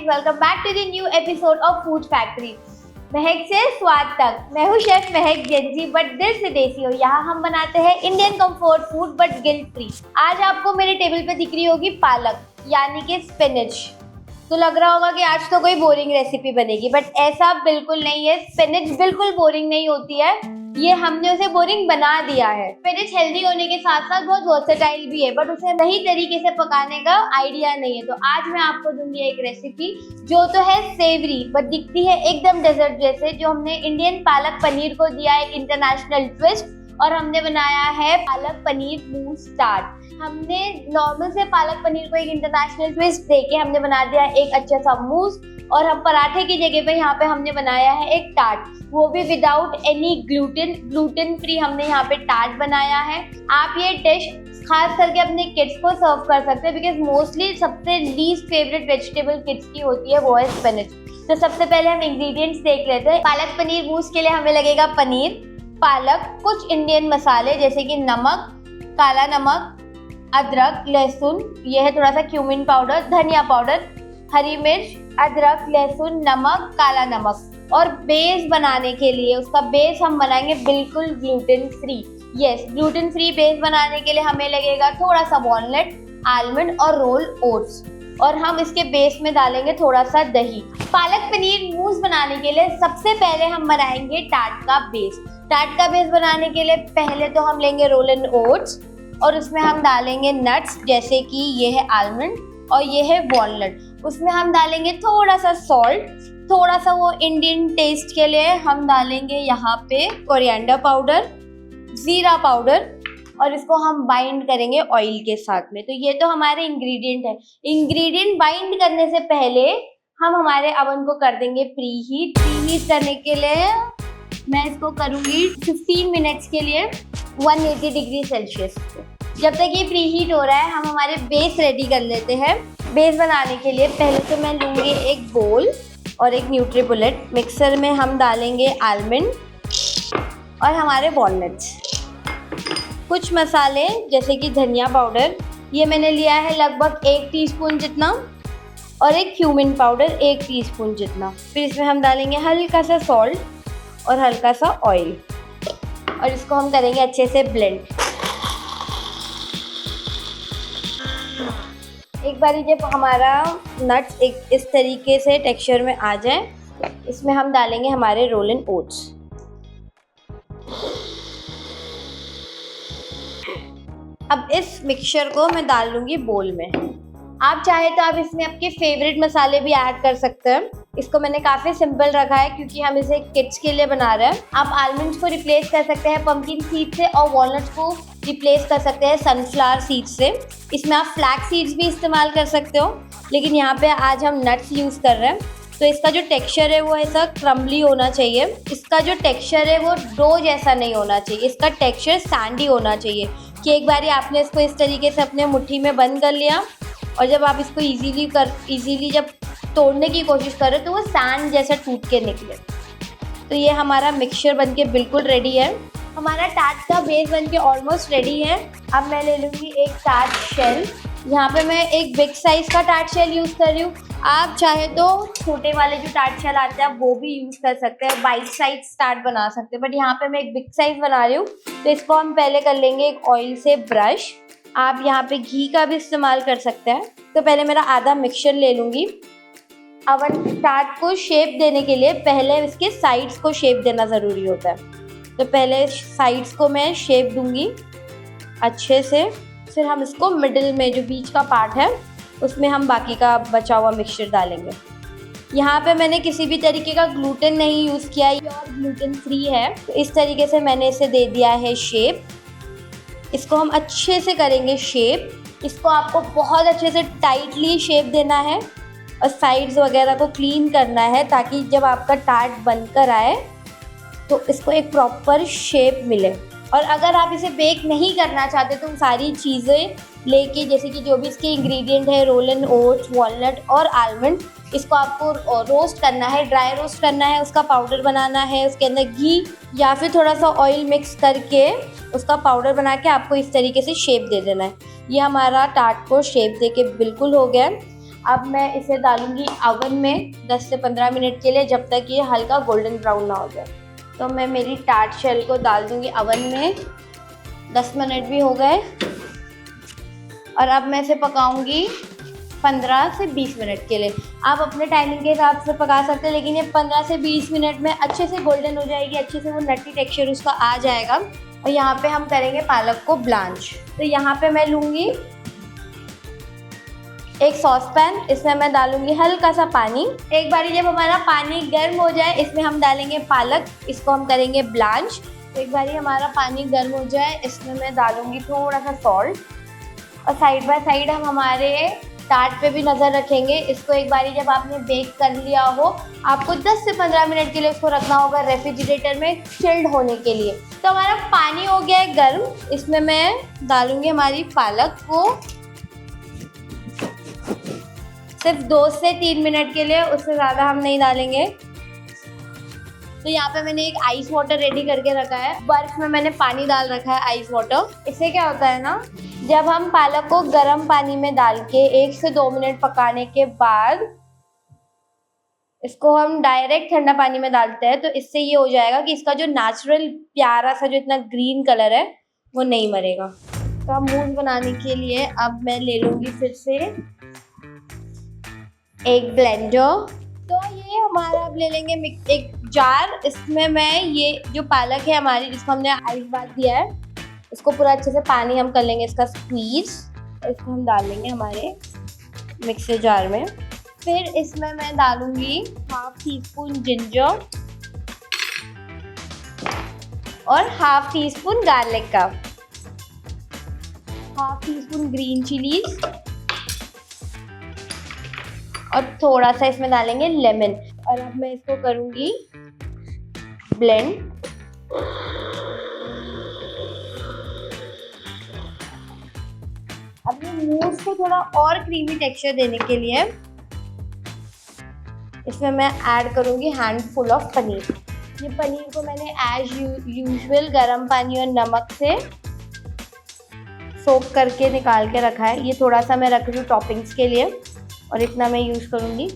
Welcome back to the new episode of food factory. महक से स्वाद तक। मैं हूँ शेफ महक जेंजी, बट दिल से देसी हो। यहाँ हम बनाते हैं Indian comfort food but guilt free. आज आपको मेरे टेबल पे दिख रही होगी पालक यानी कि स्पिनच। तो लग रहा होगा कि आज तो कोई बोरिंग रेसिपी बनेगी, बट ऐसा बिल्कुल नहीं है। स्पिनच बिल्कुल बोरिंग नहीं होती है, ये हमने उसे बोरिंग बना दिया है। स्पिनच हेल्दी होने के साथ साथ बहुत वर्सेटाइल भी है, बट उसे सही तरीके से पकाने का आइडिया नहीं है। तो आज मैं आपको दूंगी एक रेसिपी जो तो है सेवरी बट दिखती है एकदम डेजर्ट जैसे, जो हमने इंडियन पालक पनीर को दिया एक इंटरनेशनल ट्विस्ट और हमने बनाया है पालक पनीर मूस टार्ट। हमने नॉर्मल से पालक पनीर को एक इंटरनेशनल ट्विस्ट देके हमने बना दिया एक अच्छा सा मूस, और हम पराठे की जगह पे यहाँ पे हमने बनाया है एक टार्ट, वो भी विदाउट एनी ग्लूटेन फ्री हमने यहाँ पे टार्ट बनाया है। आप ये डिश खास करके अपने किड्स को सर्व कर सकते हैं, बिकॉज मोस्टली सबसे लीस्ट फेवरेट वेजिटेबल किड्स की होती है, वो है स्पिनच। तो सबसे पहले हम इंग्रेडिएंट्स देख लेते हैं। पालक पनीर मूस के लिए हमें लगेगा पनीर, पालक, कुछ इंडियन मसाले जैसे कि नमक, काला नमक, अदरक, लहसुन, यह है थोड़ा सा क्यूमिन पाउडर, धनिया पाउडर, हरी मिर्च, अदरक, लहसुन, नमक, काला नमक। और बेस बनाने के लिए उसका बेस हम बनाएंगे बिल्कुल gluten free. Yes, gluten free base बनाने के लिए हमें लगेगा थोड़ा सा वॉलनट, आलमंड और रोल ओट्स, और हम इसके बेस में डालेंगे थोड़ा सा दही। पालक पनीर मूस बनाने के लिए सबसे पहले हम बनाएंगे टार्ट का बेस। टार्ट का बेस बनाने के लिए पहले तो हम लेंगे रोल एंड ओट्स, और उसमें हम डालेंगे नट्स जैसे कि ये है आलमंड और ये है वॉलनट। उसमें हम डालेंगे थोड़ा सा सॉल्ट, थोड़ा सा वो इंडियन टेस्ट के लिए हम डालेंगे यहाँ पे कोरिएंडर पाउडर, जीरा पाउडर, और इसको हम बाइंड करेंगे ऑयल के साथ में। तो ये तो हमारे इंग्रेडिएंट है। इंग्रेडिएंट बाइंड करने से पहले हम हमारे अवन को कर देंगे प्री हीट करने के लिए मैं इसको करूँगी 15 मिनट्स के लिए 180 डिग्री सेल्सियस। जब तक ये प्री हीट हो रहा है हम हमारे बेस रेडी कर लेते हैं। बेस बनाने के लिए पहले तो मैं लूँगी एक बोल और एक न्यूट्रीबुलेट। मिक्सर में हम डालेंगे आलमंड और हमारे वॉलनट्स, कुछ मसाले जैसे कि धनिया पाउडर, ये मैंने लिया है लगभग 1 टीस्पून जितना, और एक क्यूमिन पाउडर 1 टीस्पून जितना। फिर इसमें हम डालेंगे हल्का सा सॉल्ट और हल्का सा ऑयल, और इसको हम करेंगे अच्छे से ब्लेंड। एक बारी जब हमारा नट्स एक इस तरीके से टेक्सचर में आ जाए, इसमें हम डालेंगे हमारे रोल एंड ओट्स। अब इस मिक्सचर को मैं डाल लूँगी बोल में। आप चाहे तो आप इसमें आपके फेवरेट मसाले भी ऐड कर सकते हैं। इसको मैंने काफ़ी सिंपल रखा है क्योंकि हम इसे किड्स के लिए बना रहे हैं। आप आलमंड्स को रिप्लेस कर सकते हैं पंपकिन सीड से, और वॉलनट्स को रिप्लेस कर सकते हैं सनफ्लावर सीड से। इसमें आप फ्लैक्स सीड्स भी इस्तेमाल कर सकते हो, लेकिन यहाँ पे आज हम नट्स यूज़ कर रहे हैं। तो इसका जो टेक्सचर है वो ऐसा क्रम्बली होना चाहिए। इसका जो टेक्सचर है वो डो जैसा नहीं होना चाहिए, इसका टेक्सचर सैंडी होना चाहिए कि एक बारी आपने इसको इस तरीके से अपने मुट्ठी में बंद कर लिया, और जब आप इसको इजीली जब तोड़ने की कोशिश करें तो वो सैंड जैसा टूट के निकले। तो ये हमारा मिक्सचर बनके बिल्कुल रेडी है। हमारा टार्ट का बेस बनके ऑलमोस्ट रेडी है। अब मैं ले लूँगी एक टार्ट शेल। यहाँ पे मैं एक बिग साइज़ का टार्ट शेल यूज़ कर रही हूँ। आप चाहे तो छोटे वाले जो टार्ट शेल आते हैं वो भी यूज़ कर सकते हैं, बाइट साइज टार्ट बना सकते हैं, बट यहाँ पे मैं एक बिग साइज़ बना रही हूँ। तो इसको हम पहले कर लेंगे एक ऑयल से ब्रश। आप यहाँ पे घी का भी इस्तेमाल कर सकते हैं। तो पहले मेरा आधा मिक्सचर ले लूँगी। अवन टार्ट को शेप देने के लिए पहले इसके साइड्स को शेप देना ज़रूरी होता है। तो पहले साइड्स को मैं शेप दूँगी अच्छे से, फिर हम इसको मिडिल में जो बीच का पार्ट है उसमें हम बाकी का बचा हुआ मिक्सचर डालेंगे। यहाँ पे मैंने किसी भी तरीके का ग्लूटेन नहीं यूज़ किया है, प्योर ग्लूटेन फ्री है। तो इस तरीके से मैंने इसे दे दिया है शेप। इसको हम अच्छे से करेंगे शेप। इसको आपको बहुत अच्छे से टाइटली शेप देना है और साइड्स वगैरह को क्लीन करना है, ताकि जब आपका टार्ट बनकर आए तो इसको एक प्रॉपर शेप मिले। और अगर आप इसे बेक नहीं करना चाहते तो सारी चीज़ें लेके, जैसे कि जो भी इसके इंग्रेडिएंट है, रोल एंड ओट्स, वॉलनट और आलमंड, इसको आपको रोस्ट करना है, ड्राई रोस्ट करना है, उसका पाउडर बनाना है, उसके अंदर घी या फिर थोड़ा सा ऑयल मिक्स करके उसका पाउडर बना के आपको इस तरीके से शेप दे देना है। ये हमारा टार्ट को शेप दे के बिल्कुल हो गया। अब मैं इसे डालूंगी ओवन में 10 से 15 मिनट के लिए, जब तक ये हल्का गोल्डन ब्राउन ना हो जाए। तो मैं मेरी टार्ट शेल को डाल दूंगी ओवन में। 10 मिनट भी हो गए और अब मैं इसे पकाऊंगी 15 से 20 मिनट के लिए। आप अपने टाइमिंग के हिसाब से पका सकते हैं, लेकिन ये 15 से 20 मिनट में अच्छे से गोल्डन हो जाएगी, अच्छे से वो नट्टी टेक्सचर उसका आ जाएगा। और यहाँ पे हम करेंगे पालक को ब्लांच। तो यहाँ पे मैं लूँगी एक सॉस पैन, इसमें मैं डालूंगी हल्का सा पानी। एक बारी जब हमारा पानी गर्म हो जाए, इसमें हम डालेंगे पालक, इसको हम करेंगे ब्लांच। एक बारी हमारा पानी गर्म हो जाए, इसमें मैं डालूंगी थोड़ा सा सॉल्ट। और साइड बाय साइड हम हमारे टार्ट पे भी नज़र रखेंगे। इसको एक बारी जब आपने बेक कर लिया हो, आपको 10 से 15 मिनट के लिए इसको रखना होगा रेफ्रिजरेटर में चिल्ड होने के लिए। तो हमारा पानी हो गया है गर्म, इसमें मैं डालूंगी हमारी पालक को सिर्फ 2 से 3 मिनट के लिए, उससे ज़्यादा हम नहीं डालेंगे। तो यहाँ पे मैंने एक आइस वाटर रेडी करके रखा है, बर्फ में मैंने पानी डाल रखा है आइस वाटर। इससे क्या होता है ना, जब हम पालक को गर्म पानी में डाल के 1 से 2 मिनट पकाने के बाद इसको हम डायरेक्ट ठंडा पानी में डालते हैं, तो इससे ये हो जाएगा कि इसका जो नेचुरल प्यारा सा जो इतना ग्रीन कलर है वो नहीं मरेगा। तो अब मूस बनाने के लिए अब मैं ले लूँगी फिर से एक ब्लेंडर। तो ये हमारा अब ले लेंगे एक जार, इसमें मैं ये जो पालक है हमारी जिसको हमने आइस बात दिया है, इसको पूरा अच्छे से पानी हम कर लेंगे इसका स्क्वीज। इसको हम डाल लेंगे हमारे मिक्सर जार में। फिर इसमें मैं डालूंगी हाफ टी स्पून जिंजर और हाफ टी स्पून गार्लिक का, half tea spoon green chillies और थोड़ा सा इसमें डालेंगे लेमन। और अब मैं इसको करूंगी ब्लेंड। अब ये मूस को थोड़ा और क्रीमी टेक्सचर देने के लिए इसमें मैं ऐड करूंगी हैंडफुल ऑफ पनीर। ये पनीर को मैंने एज यूजुअल गर्म पानी और नमक से सोक करके निकाल के रखा है। ये थोड़ा सा मैं रख रही हूँ टॉपिंग्स के लिए और इतना मैं यूज़ करूँगी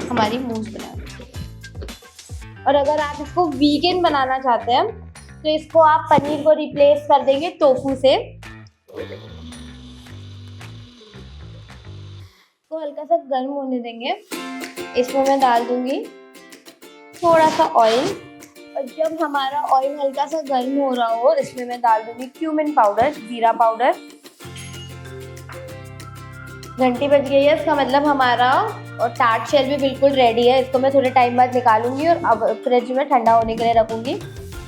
हमारी मूस बनाने के लिए। और अगर आप इसको वीगन बनाना चाहते हैं तो इसको आप पनीर को रिप्लेस कर देंगे टोफू से। तो हल्का सा गर्म होने देंगे, इसमें मैं डाल दूंगी थोड़ा सा ऑयल। और जब हमारा ऑयल हल्का सा गर्म हो रहा हो, इसमें मैं डाल दूंगी क्यूमिन पाउडर, जीरा पाउडर। घंटी बज गई है, इसका मतलब हमारा और टार्ट शेल भी बिल्कुल रेडी है। इसको मैं थोड़े टाइम बाद निकालूंगी और अब फ्रिज में ठंडा होने के लिए रखूंगी।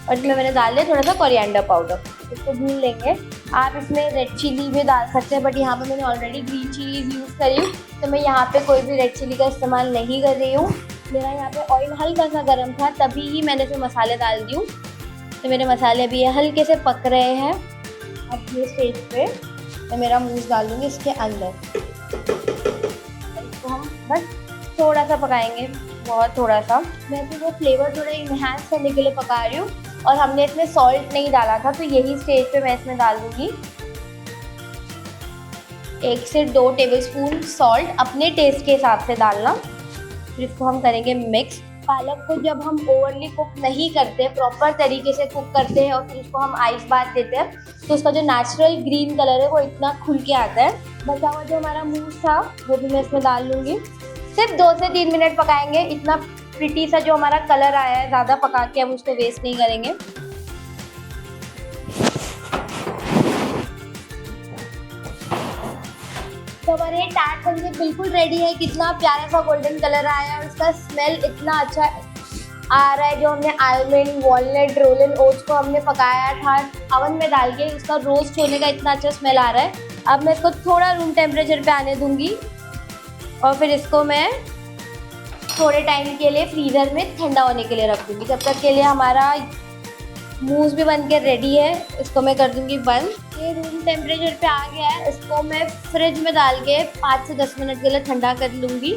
और इसमें मैंने डाल दिया थोड़ा सा कोरिएंडर पाउडर, इसको भून लेंगे। आप इसमें रेड चिली भी डाल सकते हैं, बट यहाँ पे मैंने ऑलरेडी ग्रीन चिलीज यूज़ करी हूँ, तो मैं यहाँ पे कोई भी रेड चिली का इस्तेमाल नहीं कर रही हूँ। मेरा यहाँ पे ऑयल हल्का सा गर्म था, तभी ही मैंने इसमें मसाले डाल दी हूँ। तो मेरे मसाले भी हल्के से पक रहे हैं। अब ये स्टेज पे मैं मेरा मूस डाल दूँगी इसके अंदर। इसको हम बस थोड़ा सा पकाएंगे, बहुत थोड़ा सा। मैं तो वो फ्लेवर थोड़ा इन्हांस करने के लिए पका रही हूँ। और हमने इसमें सॉल्ट नहीं डाला था, तो यही स्टेज पे मैं इसमें डाल दूँगी 1 से 2 टेबलस्पून सॉल्ट, अपने टेस्ट के हिसाब से डालना। फिर इसको हम करेंगे मिक्स। पालक को जब हम ओवरली कुक नहीं करते, प्रॉपर तरीके से कुक करते हैं और फिर उसको हम आइस बात देते हैं, तो उसका जो नेचुरल ग्रीन कलर है वो इतना खुल के आता है। बचा हुआ जो हमारा मूस था वो भी मैं इसमें डाल लूँगी। सिर्फ 2 से 3 मिनट पकाएंगे। इतना प्रिटी सा जो हमारा कलर आया है, ज़्यादा पका के हम उसको वेस्ट नहीं करेंगे। तो हमारे ये टार्ट बनके बिल्कुल रेडी है। कितना प्यारा सा गोल्डन कलर आया है और इसका स्मेल इतना अच्छा आ रहा है। जो हमने आलमंड, वॉलनट, रोलन ओट्स को हमने पकाया था अवन में डाल के, उसका रोस्ट होने का इतना अच्छा स्मेल आ रहा है। अब मैं इसको थोड़ा रूम टेम्परेचर पे आने दूंगी और फिर इसको मैं थोड़े टाइम के लिए फ्रीज़र में ठंडा होने के लिए रख दूँगी। जब तक के लिए हमारा मूस भी बन के रेडी है, इसको मैं कर दूँगी बंद। ये रूम टेम्परेचर पे आ गया है, इसको मैं फ्रिज में डाल के 5 से 10 मिनट के लिए ठंडा कर लूँगी।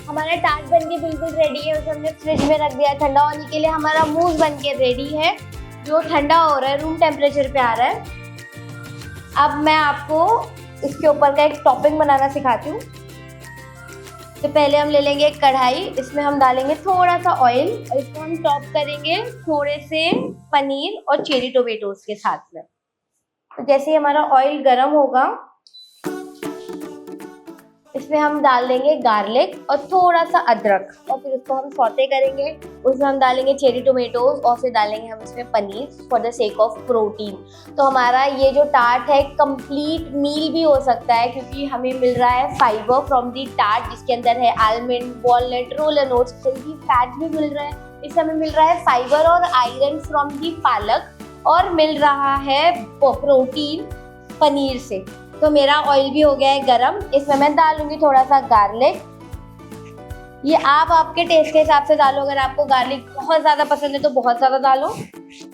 हमारा टार्ट बन के बिल्कुल रेडी है, उसे हमने फ्रिज में रख दिया है ठंडा होने के लिए। हमारा मूस बन के रेडी है, जो ठंडा हो रहा है, रूम टेम्परेचर पे आ रहा है। अब मैं आपको इसके ऊपर का एक टॉपिंग बनाना सिखाती हूँ। तो पहले हम ले लेंगे एक कढ़ाई, इसमें हम डालेंगे थोड़ा सा ऑयल और इसको हम टॉप करेंगे थोड़े से पनीर और चेरी टोमेटोज के साथ में। तो जैसे ही हमारा ऑयल गर्म होगा, इसमें हम डाल देंगे गार्लिक और थोड़ा सा अदरक और फिर उसको हम सौते करेंगे। उसमें हम डालेंगे चेरी टोमेटोज और फिर डालेंगे हम इसमें paneer for the sake of protein. तो हमारा ये जो टार्ट है कंप्लीट मील भी हो सकता है, क्योंकि हमें मिल रहा है फाइबर फ्रॉम दी टार्ट, जिसके अंदर है almond, walnut, roller oats, healthy fat भी मिल रहा है। इससे हमें मिल रहा है फाइबर और आयरन फ्रॉम दी पालक और मिल रहा है प्रोटीन पनीर से। तो मेरा ऑयल भी हो गया है गरम, इसमें मैं डालूंगी थोड़ा सा गार्लिक। ये आप आपके टेस्ट के हिसाब से डालो, अगर आपको गार्लिक बहुत ज़्यादा पसंद है तो बहुत ज़्यादा डालो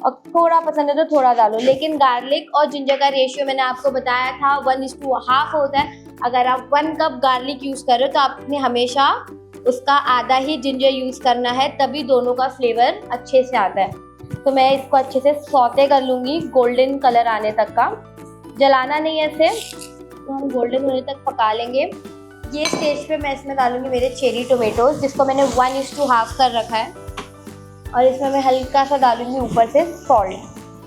और थोड़ा पसंद है तो थोड़ा डालो। लेकिन गार्लिक और जिंजर का रेशियो मैंने आपको बताया था 1:1/2 होता है। अगर आप 1 कप गार्लिक यूज़ कर रहे हो तो आपने हमेशा उसका आधा ही जिंजर यूज़ करना है, तभी दोनों का फ्लेवर अच्छे से आता है। तो मैं इसको अच्छे से सौते कर लूँगी गोल्डन कलर आने तक का, जलाना नहीं है इसे, तो हम गोल्डन होने तक पका लेंगे। ये स्टेज पे मैं इसमें डालूंगी मेरे चेरी टोमेटोज, जिसको मैंने 1:2 कर रखा है, और इसमें मैं हल्का सा डालूंगी ऊपर से सॉल्ट।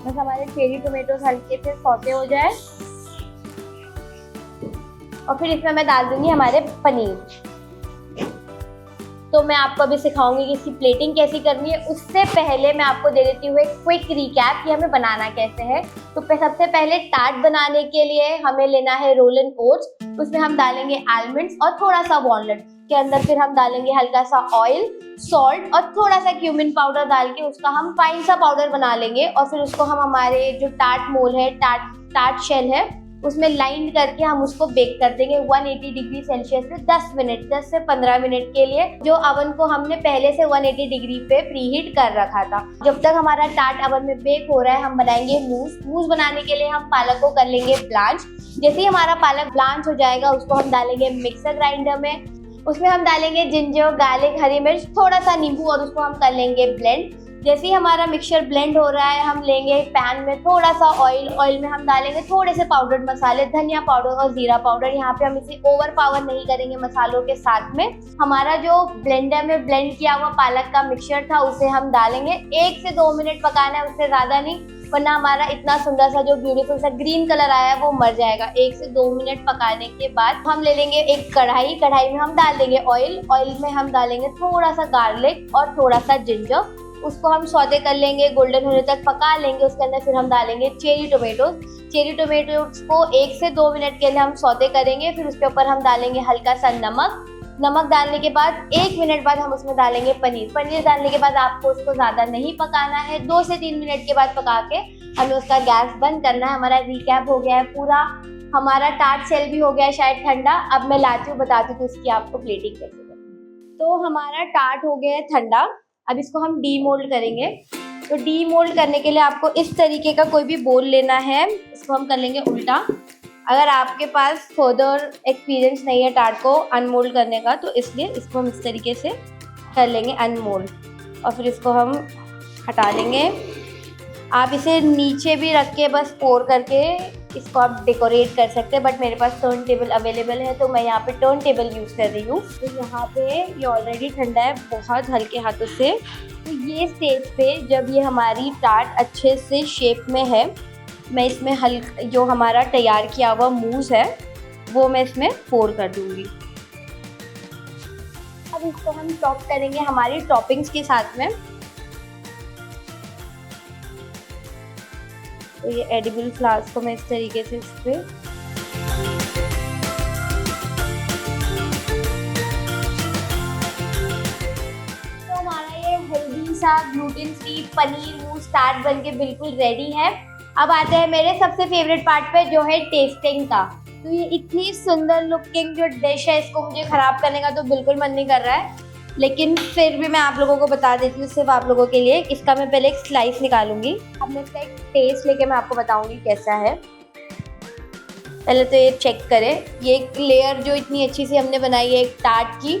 बस हमारे चेरी टोमेटोज हल्के से सौते हो जाए और फिर इसमें मैं डाल दूंगी हमारे पनीर। तो मैं आपको अभी सिखाऊंगी कि इसकी प्लेटिंग कैसी करनी है। उससे पहले मैं आपको दे देती हूँ एक क्विक रिकैप कि हमें बनाना कैसे है। तो सबसे पहले टार्ट बनाने के लिए हमें लेना है रोलन ओट्स, उसमें हम डालेंगे आलमंड्स और थोड़ा सा वॉलनट के अंदर फिर हम डालेंगे हल्का सा ऑयल, सॉल्ट और थोड़ा सा क्यूमिन पाउडर डाल के उसका हम फाइन सा पाउडर बना लेंगे। और फिर उसको हम हमारे जो टार्ट मोल है, टार्ट शेल है, उसमें लाइन करके हम उसको बेक कर देंगे 180 डिग्री सेल्सियस पे 10 से 15 मिनट के लिए, जो अवन को हमने पहले से 180 डिग्री पे प्रीहीट कर रखा था। जब तक हमारा टार्ट अवन में बेक हो रहा है, हम बनाएंगे मूस बनाने के लिए हम पालक को कर लेंगे ब्लांच। जैसे ही हमारा पालक ब्लांच हो जाएगा, उसको हम डालेंगे मिक्सर ग्राइंडर में। उसमें हम डालेंगे जिंजर, गार्लिक, हरी मिर्च, थोड़ा सा नींबू और उसको हम कर लेंगे ब्लेंड। जैसे ही हमारा मिक्सचर ब्लेंड हो रहा है, हम लेंगे पैन में थोड़ा सा ऑयल में हम डालेंगे थोड़े से पाउडर्ड मसाले, धनिया पाउडर और जीरा पाउडर। यहाँ पे हम इसे ओवर पावर नहीं करेंगे मसालों के साथ में। हमारा जो ब्लेंडर में ब्लेंड किया हुआ पालक का मिक्सचर था, उसे हम डालेंगे। 1 से 2 मिनट पकाना है, उससे ज्यादा नहीं, वरना हमारा इतना सुंदर सा जो ब्यूटीफुल सा ग्रीन कलर आया है वो मर जाएगा। 1 से 2 मिनट पकाने के बाद हम ले लेंगे एक कढ़ाई में हम डाल देंगे ऑयल में हम डालेंगे थोड़ा सा गार्लिक और थोड़ा सा जिंजर। उसको हम सौते कर लेंगे, गोल्डन होने तक पका लेंगे। उसके अंदर फिर हम डालेंगे चेरी टोमेटोज को 1 से 2 मिनट के लिए हम सौते करेंगे। फिर उसके ऊपर हम डालेंगे हल्का सा नमक डालने के बाद 1 मिनट बाद हम उसमें डालेंगे पनीर डालने के बाद आपको उसको ज़्यादा नहीं पकाना है, 2 से 3 मिनट के बाद पका के हमें उसका गैस बंद करना है। हमारा रिकैप हो गया है पूरा, हमारा टार्ट शेल भी हो गया है शायद ठंडा। अब मैं लाती हूँ, बताती हूँ इसकी आपको प्लेटिंग कैसे करनी। तो हमारा टार्ट हो गया है ठंडा, अब इसको हम डीमोल्ड करेंगे। तो डीमोल्ड करने के लिए आपको इस तरीके का कोई भी बोल लेना है, इसको हम कर लेंगे उल्टा। अगर आपके पास फर्दर एक्सपीरियंस नहीं है टार्ट को अनमोल्ड करने का, तो इसलिए इसको हम इस तरीके से कर लेंगे अनमोल्ड और फिर इसको हम हटा लेंगे। आप इसे नीचे भी रख के बस पोर करके इसको आप डेकोरेट कर सकते हैं, बट मेरे पास टर्न टेबल अवेलेबल है तो मैं यहाँ पे टर्न टेबल यूज़ कर रही हूँ। तो यहाँ पे ये ऑलरेडी ठंडा है बहुत हल्के हाथों से। तो ये स्टेज पे जब ये हमारी टार्ट अच्छे से शेप में है, मैं इसमें जो हमारा तैयार किया हुआ मूस है वो मैं इसमें पोर कर दूँगी। अब इसको हम टॉप करेंगे हमारी टॉपिंग्स के साथ में। तो ये एडिबल फ्लावर्स को मैं इस तरीके से इस पे तो हमारा ये हेल्दी सा ग्लूटेन फ्री पनीर मूस टार्ट बनके बिल्कुल रेडी है। अब आते हैं मेरे सबसे फेवरेट पार्ट पे, जो है टेस्टिंग का। तो ये इतनी सुंदर लुकिंग जो डिश है, इसको मुझे ख़राब करने का तो बिल्कुल मन नहीं कर रहा है, लेकिन फिर भी मैं आप लोगों को बता देती हूँ सिर्फ आप लोगों के लिए। इसका मैं पहले एक स्लाइस निकालूंगी, अब मैं इसका एक टेस्ट लेके मैं आपको बताऊंगी कैसा है। पहले तो ये चेक करें, ये एक लेयर जो इतनी अच्छी सी हमने बनाई है एक टार्ट की,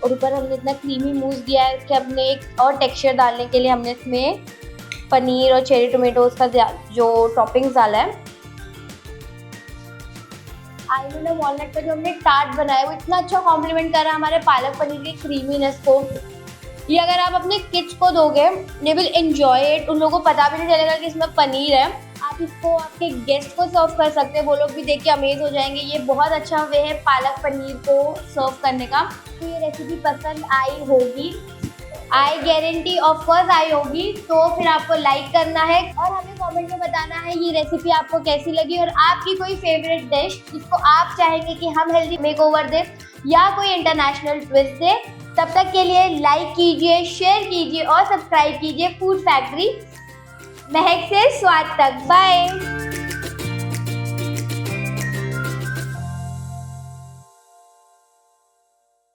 और ऊपर हमने इतना क्रीमी मूस दिया है। उसके हमने एक और टेक्सचर डालने के लिए हमने इसमें पनीर और चेरी टोमेटोज का जो टॉपिंग्स डाला है। आलमंड और वॉलनट का जो हमने टार्ट बनाया है वो इतना अच्छा कॉम्प्लीमेंट कर रहा है हमारे पालक पनीर की क्रीमीनेस को। ये अगर आप अपने किड्स को दोगे दे विल एंजॉय इट, उन लोगों को पता भी नहीं चलेगा कि इसमें पनीर है। आप इसको आपके गेस्ट को सर्व कर सकते हैं, वो लोग भी देख के अमेज हो जाएंगे। ये बहुत अच्छा वे है पालक पनीर को सर्व करने का। तो ये रेसिपी पसंद आई होगी, I guarantee of course I होगी। तो फिर आपको लाइक करना है और हमें कमेंट में बताना है ये रेसिपी आपको कैसी लगी और आपकी कोई फेवरेट डिश जिसको आप चाहेंगे कि हम हेल्दी मेकओवर दें या कोई इंटरनेशनल ट्विस्ट दे। तब तक के लिए लाइक कीजिए, शेयर कीजिए और सब्सक्राइब कीजिए फूड फैक्ट्री। महक से स्वाद तक, बाय।